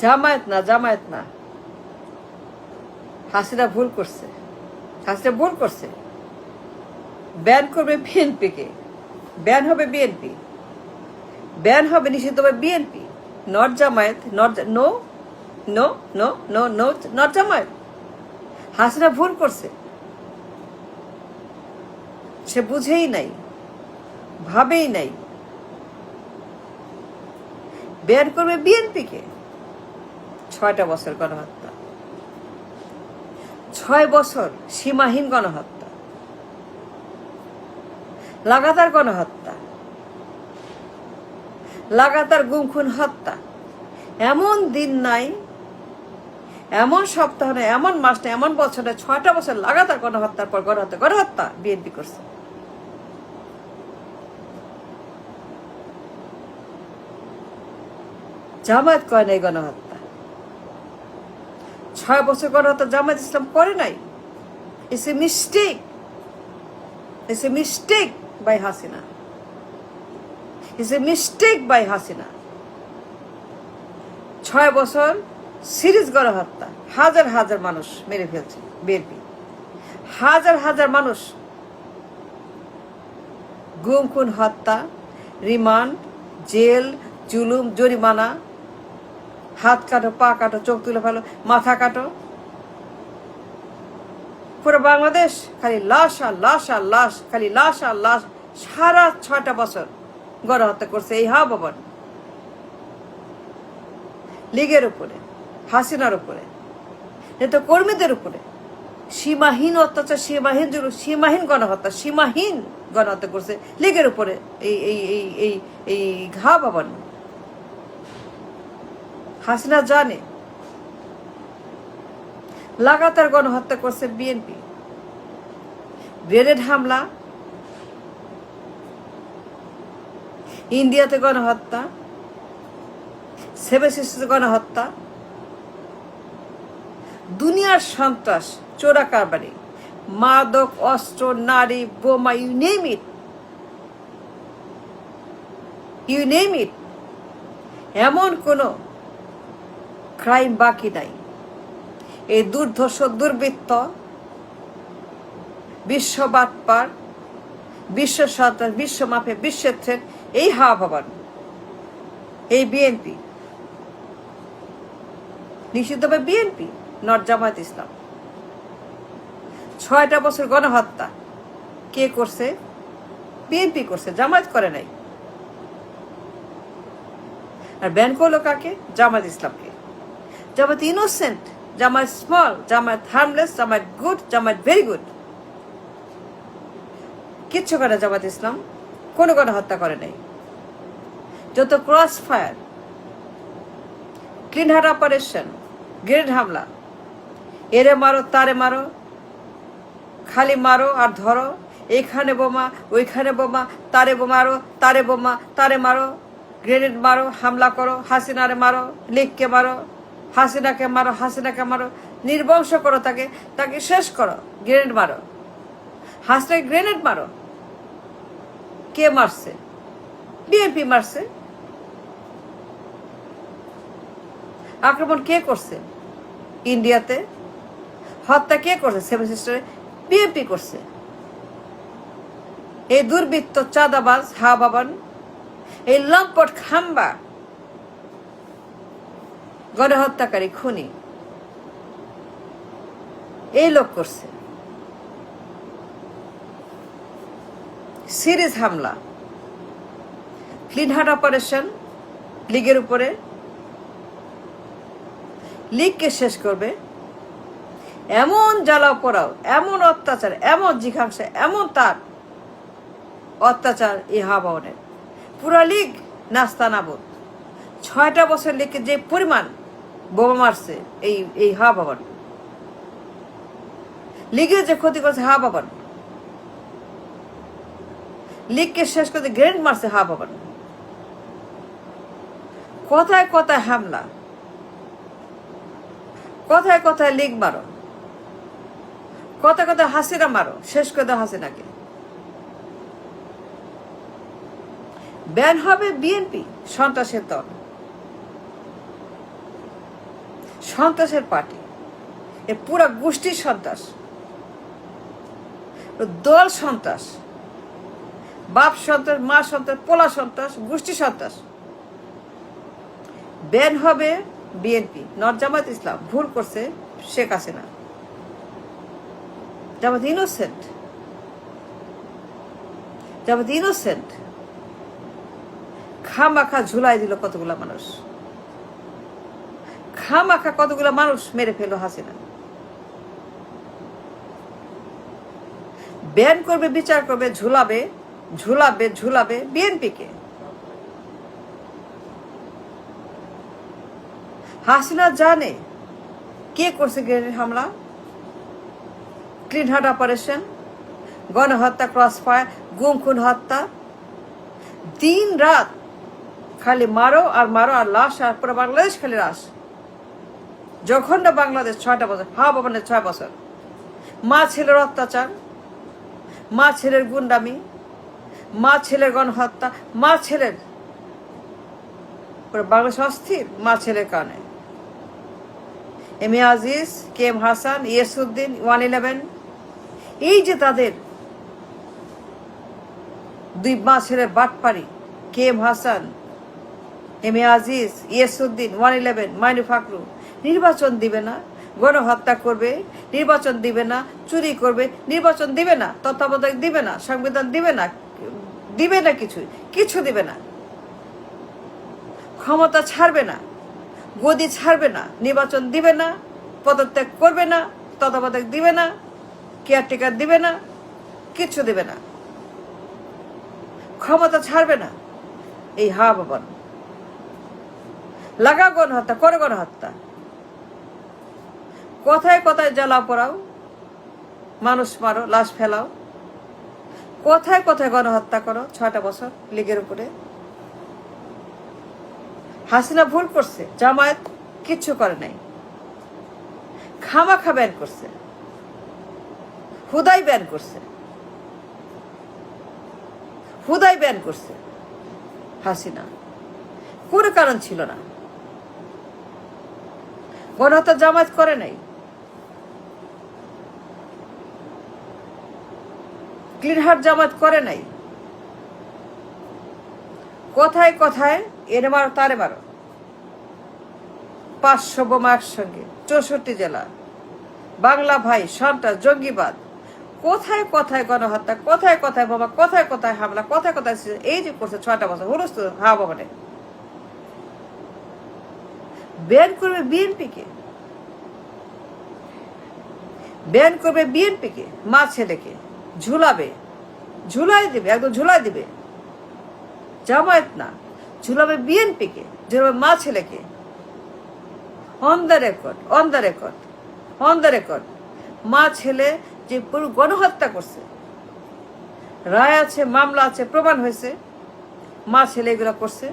জামায়াত না, জামায়াত না। হাসিনা ভুল করছে, হাসিনা ভুল করছে। ব্যান করবে বিএনপিকে, ব্যান হবে বিএনপি, ব্যান হবে, নিষিদ্ধ হবে BNP, not Jamaat, not no no no no no not Jamaat. Hasina ভুল করছে, সে বুঝেই নাই, ভাবেই নাই। ব্যান করবে বিএনপিকে। 6টা বছর গণহত্যা, 6 বছর সীমাহীন গণহত্যা, লাগাতার গণহত্যা, লাগাতার গুম খুন হত্যা। এমন দিন নাই, এমন সপ্তাহ নেই, এমন মাস নেই, এমন বছর নেই, 6টা বছর লাগাতার গণহত্যার পর গণহত্যা, গণহত্যা বিএনপি করছে। জামায়াত করে নাই গণহত্যা। 6 বছর গণহত্যা জামায়াত ইসলাম করে নাই। It's a mistake, it's a mistake by Hasina, it's a mistake by Hasina. 6 বছর সিরিজ গণহত্যা, হাজার হাজার মানুষ মেরে ফেলছে বিএনপি, হাজার হাজার মানুষ গুম খুন হত্যা, রিমান্ড, জেল, জুলুম, জরিমানা, হাত কাটো, পা কাটো, চোখ তুলে ফেলো, মাথা কাটো। পুরো বাংলাদেশ খালি লাশ আর লাশ আর লাশ, খালি লাশ আর লাশ। সারা 6টা বছর গণহত্যা করছে এই হা ভবন। লীগের উপরে, হাসিনার উপরে, নেতা কর্মীদের উপরে সীমাহীন অত্যাচার, সীমাহীন জুলুম, সীমাহীন গণহত্যা, সীমাহীন গণহত্যা করছে লীগের উপরে এই এই এই এই এই ঘা ভবন। হাসিনা জানে লাগাতার গণহত্যা করছে বিএনপি। গ্রেনেড হামলা, ইন্ডিয়াতে গণহত্যা, 7 সিস্টার্সে গণহত্যা, দুনিয়ার সন্ত্রাস, চোরা কারবারি, মাদক, অস্ত্র, নারী, বোমা, you name it, you name it. এমন কোনো ক্রাইম বাকি নাই। এই দুর্ধর্ষ, দুর্বৃত্ত, বিশ্ব বাটপার, বিশ্ব সন্ত্রাস, বিশ্ব মাফে, বিশ্বের থ্রেট, এই হাওয়া ভবন, এই বিএনপি। নিষিদ্ধ হবে বিএনপি, নট জামায়াত ইসলাম। 6টা বছর গণহত্যা কে করছে? বিএনপি করছে, জামায়াত করে নাই। আর ব্যান করলো কাকে? জামায়াত ইসলামকে। Jamaat innocent, Jamaat small, Jamaat harmless, Jamaat good, Jamaat very good. কিচ্ছু করে জামায়াত ইসলাম, কোনো গণহত্যা করে নাই। যত cross fire, clean heart operation, grenade হামলা, এরে মারো তারে মারো, খালি মারো আর ধরো, এইখানে বোমা, ওইখানে বোমা, তারে মারো, তারে বোমা, তারে মারো, গ্রেনেড মারো, হামলা করো, হাসিনারে মারো, লীগকে মারো, হাসিনাকে মারো, হাসিনাকে মারো, নির্বংশ করো, তাকে তাকে শেষ করো, গ্রেনেড মারো, হাসিনাকে গ্রেনেড মারো। কে মারছে? বিএনপি মারছে। আক্রমণ কে করছে? ইন্ডিয়াতে। হত্যা কে করছে? 7 সিস্টারে বিএনপি করছে। এই দুর্বৃত্ত, চাঁদাবাজ, হাওয়াবান, এই লম্পট খাম্বা, গণহত্যাকারী, খুনি, এই লোক করছে। সিরিজ হামলা, ক্লিন হার্ট অপারেশন, লীগের উপরে, লীগকে শেষ করবে। এমন জ্বালাও পোড়াও, এমন অত্যাচার, এমন জিঘাংসা, এমন তার অত্যাচার এই হাওয়াবনের। পুরা লীগ নাস্তা নাবুদ। 6টা বছর লীগকে যে পরিমাণ বোমা মারছে এই এই হাওয়াবন, লীগের যে ক্ষতি করছে হাওয়াবন, লীগকে শেষ করতে গ্রেনেড মারছে হাওয়াবন। কথায় কথায় হামলা, কথায় কথায় লীগ মারো, কথায় কথায় হাসিনা মারো, শেষ করে দাও হাসিনাকে। ব্যান হবে বিএনপি, সন্ত্রাসের দল। সন্ত্রাসের পার্টি, এর পুরা গোষ্ঠীর সন্ত্রাস, দল সন্ত্রাস, বাপ সন্ত্রাস, মা সন্ত্রাস, পোলা সন্ত্রাস, গোষ্ঠী সন্ত্রাস। ব্যান হবে বিএনপি, নট জামাত ইসলাম। ভুল করছে শেখ হাসিনা। জামাত ইনোসেন্ট, জামাত ইনোসেন্ট। খামাখা ঝুলাই দিল কতগুলা মানুষ, খামাখা কতগুলা মানুষ মেরে ফেলো হাসিনা। ব্যান করবে, বিচার করবে, ঝুলাবে ঝুলাবে ঝুলাবে বিএনপিকে। হাসিনা জানে কে করছে গ্রেনেড হামলা, ক্লিন হার্ট অপারেশন, গণহত্যা, ক্রস ফায়ার, গুম খুন হত্যা। দিন রাত খালি মারো আর মারো আর লাশ, আর পুরো বাংলাদেশ খালি লাশ। যখন না বাংলাদেশ 6টা বছর, ভবনের 6 বছর, মা ছেলের অত্যাচার, মা ছেলের গুন্ডামি, মা ছেলের গণহত্যা, মা ছেলের পুরো বাংলাদেশ অস্থির মা ছেলের কারণে। M A Aziz, K M Hasan, ইয়াসউদ্দিন, 111, এই যে তাদের 2 মা ছেলের বাটপাড়ি, K M Hasan, M A Aziz, ইয়াসউদ্দিন, 111, Mainu ফাকরু। নির্বাচন দিবে না, গণহত্যা করবে, নির্বাচন দিবে না, চুরি করবে, নির্বাচন দিবে না, তত্ত্বাবধায়ক দিবে না, সংবিধান দিবে না, দিবে না, কিছু দিবে না, ক্ষমতা ছাড়বে না, গদি ছাড়বে না, নির্বাচন দিবে না, পদত্যাগ করবে না, তত্ত্বাবধায়ক দিবে না, কেয়ারটেকার দিবে না, কিচ্ছু দিবে না, ক্ষমতা ছাড়বে না। এই ভবন লাগা গণহত্যা, করে গণহত্যা, কথায় কথায় জ্বালাও পোড়াও, মানুষ মারো, লাশ ফেলাও, কথায় কথায় গণহত্যা করো। 6টা বছর লীগের উপরে। হাসিনা ভুল করছে, জামায়াত কিচ্ছু করে নাই, খামাখা ব্যান করছে, হুদাই ব্যান করছে, হুদাই ব্যান করছে হাসিনা। কোনো কারণ ছিল না। গণহত্যা জামায়াত করে নাই, ক্লিন হার্ট জামায়াত করে নাই। কথায় কথায় এনে মারো তারে মারো, 500 বোমা একসঙ্গে, 64 জেলা, বাংলা ভাই, সন্ত্রাস, জঙ্গিবাদ, কোথায় কোথায় গণহত্যা, কোথায় কোথায় বোমা, কোথায় কোথায় হামলা, কোথায় কোথায় এই যে করছে 6টা বছর হুলস্থ ভবনে। ব্যান করবে বিএনপিকে, ব্যান করবে বিএনপিকে, মা ছেলেকে ঝুলাবে, ঝুলাই দিবে, একদম ঝুলাই দিবে। জামায়াত না, ঝুলাবে বিএনপিকে, ঝুলাবে মা ছেলেকে। On the record, on the record, on the record. মা ছেলে যে পুরো গণহত্যা করছে, রায় আছে, মামলা আছে, প্রমাণ হয়েছে, মা ছেলে এগুলো করছে।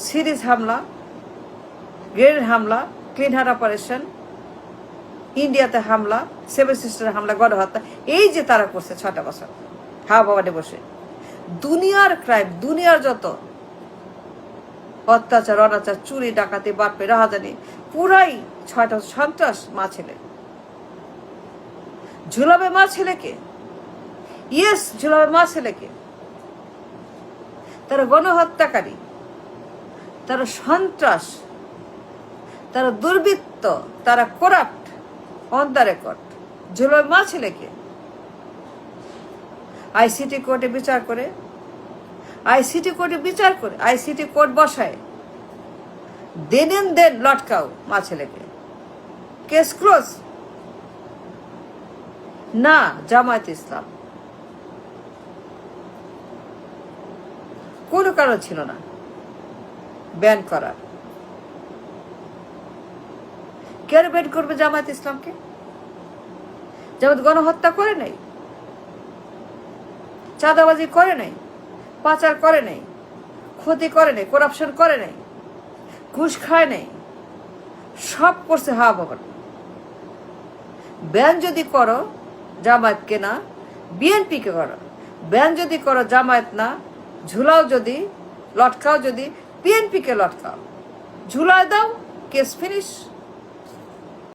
সিরিজ হামলা, গ্রেনেড হামলা, ক্লিন হার্ট অপারেশন, ইন্ডিয়াতে হামলা, 7 সিস্টার হামলা, গণহত্যা, এই যে তারা করছে 6টা বছর ভবনে বসে। দুনিয়ার ক্রাইম, দুনিয়ার যত অত্যাচার, অনাচার, চুরি, ডাকাতি, বাটপে, রাহাজানি, পুরাই 6টা সন্ত্রাস মা ছেলে। ঝুলাবে মা ছেলেকে, ইয়েস, ঝুলাবে মা ছেলেকে। তারা গণহত্যাকারী, তারা সন্ত্রাস, তারা দুর্বৃত্ত, তারা করাপ্ট, অন দ্য রেকর্ড। ঝুলাবে মা ছেলেকে। আইসিটি কোর্টে বিচার করে, আইসিটি কোর্টে বিচার করে, আইসিটি কোর্ট বসায়, দেন লটকাও মা ছেলেকে, কেস ক্লোজ। না, জামায়াত ইসলাম কোনো কারণ ছিল না ব্যান করার। কেন ব্যান করবে জামায়াত ইসলামকে? জামায়াত গণহত্যা করে নাই, চাঁদাবাজি করে নাই, পাচার করে নাই, ক্ষতি করে নাই, করাপশন করে নাই, ঘুষ খায় নাই, সব করছে ভবন। ব্যান যদি করো জামায়াতকে না, বিএনপিকে করো। ব্যান যদি করো জামায়াত না, ঝুলাও যদি, লটকাও যদি, বিএনপিকে লটকাও, ঝুলায় দাও, case finish.